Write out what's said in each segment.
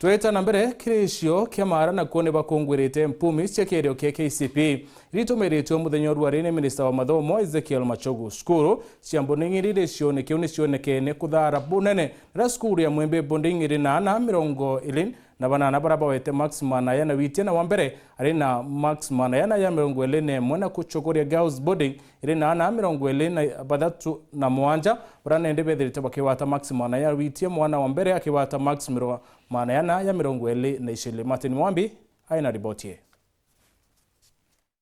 Tweta na mbere kirisio kia mara na kuone bakongwirite mpumi cia kirio kia KCP ritumiritwe muthenya rwarine Minister wa Mathomo Ezekiel Machogu skuru cia mboningirire cione kione cionekene kuthara bunene na skuru ya Mwembe bondingiri na 20 na banana baraba wete Max Manaya na witia na wambere ARINA Max Manaya na ya 21 na kuchogoria girls boarding iri na 23 na mwanja barana ende bethirite bakiwata Max Manaya witia mwana wambere akiwata Max Manaya na ya 20 Martin MWIMBI aina ribotie.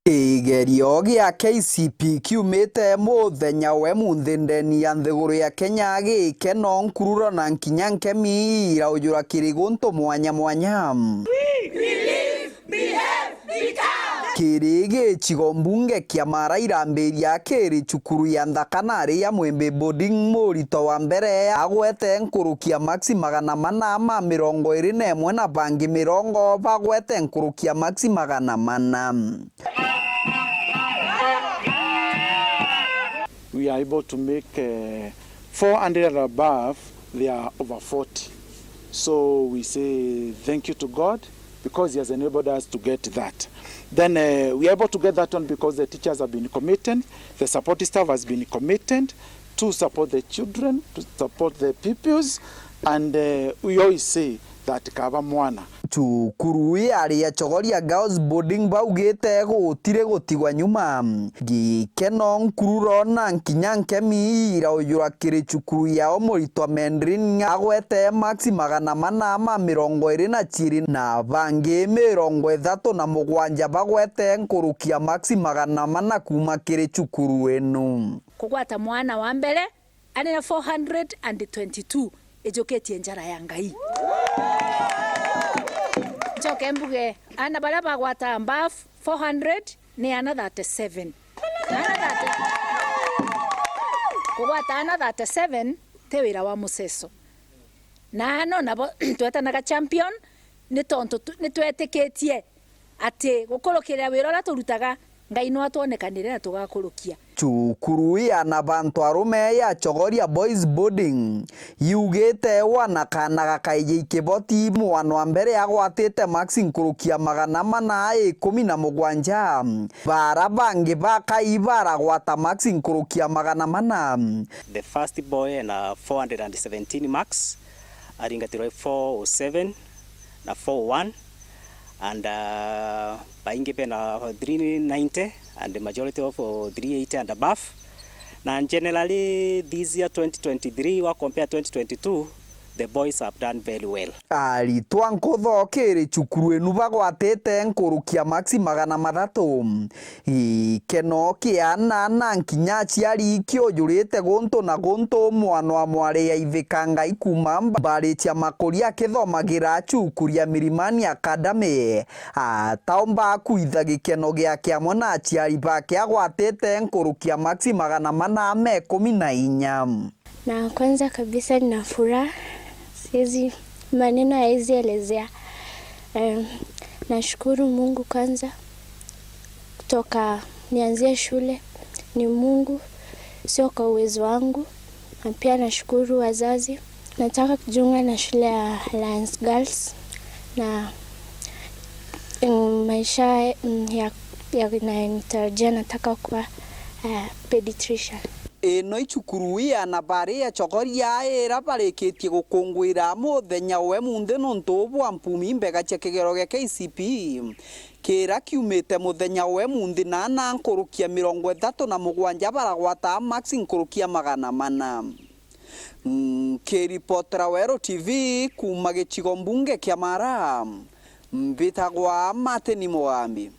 Kigerione ya KCP kiumite muthenya we munthi ndeni ya nthiguru ya Kenya gikeno nkururo na nkinyankemi iraujura kirigunto mwanya kirige chigombunge kia mara iramberia kiri chukuru ya ndakanari ya Mwembe boarding MURITWA wa mbere agwete nkurukia maxi 421 na bangi 20 bagwete nkurukia maxi 400. We are able to make 400 and above. They are over 40. So we say thank you to God because He has enabled us to get that. Then we are able to get that one because the teachers have been committed, the support staff has been committed to support the children, to support the pupils, and we always say that kaba MWANA. CHUGURU ya CHORIA girls boarding baugite gutire gutigwa nyuma gikeno nkururo na nkinyankemi iraujura kiri CHUGURU ya MURITWA mendrin agwete maxi 420 na bangi 37 bagwete nkurukia maxi 400 kuma kiri CHUGURU eno KUGWATA mwana wa mbere ari na 422 ejoketie njara ya Ngai. Mbuge ana bara bagwata above 400 ni ana 37 KUGWATA ana 37 tewira wa museso na no nabo tweta naga champion ni tonto ni tweteketie ati gukorokera wira ra turutaga Ngai no atonekanire na tugakurukia. CHUGURU ya na bantu arume ya CHORIA boys boarding yugete wana kana gakaije ikiboti mwana wa mbere agwatite maxi nkurukia 417 bara bangi bakaibara gwata maxi nkurukia 400. The first boy na 417 max aringatirwe 407 na 41 and baingi pena 390 and the majority of 380 and above. And generally this year 2023 wa compare 2022, the boys have done very well. ARITWA nkotho kiri CHUGURU enu bagwatite nkurukia maxi 300 ikeno kiana na nkinya ciari kiojurite gunto na gunto mwana wa mwari ya ivekanga ikuma mbari cia makuria kithomagira CHUGURU ya Milimani Academy ataomba kuitha gikeno giake amwe na ciari bake agwatite nkurukia maxi 414. Na kwanza kabisa nina furaha, siwezi maneno haiwezi elezea. Nashukuru Mungu kwanza kutoka nianzie shule ni Mungu, sio kwa uwezo wangu. Na pia nashukuru wazazi. Nataka kujiunga na shule ya Alliance Girls na maisha ya nitarajia nataka kuwa pediatrician. Eno CHUGURU ya na bare ya CHORIA era bareketie gukungwira muthenya we munthi nontu bwa mpumi mbega cia kigero gia KCP kira kiumite muthenya we munthi na nkurukia 37 baragwata maxi nkurukia 400. Kiripotera Wero TV kuma gicigo mbunge kia Mara mbitagwa Martin MWIMBI.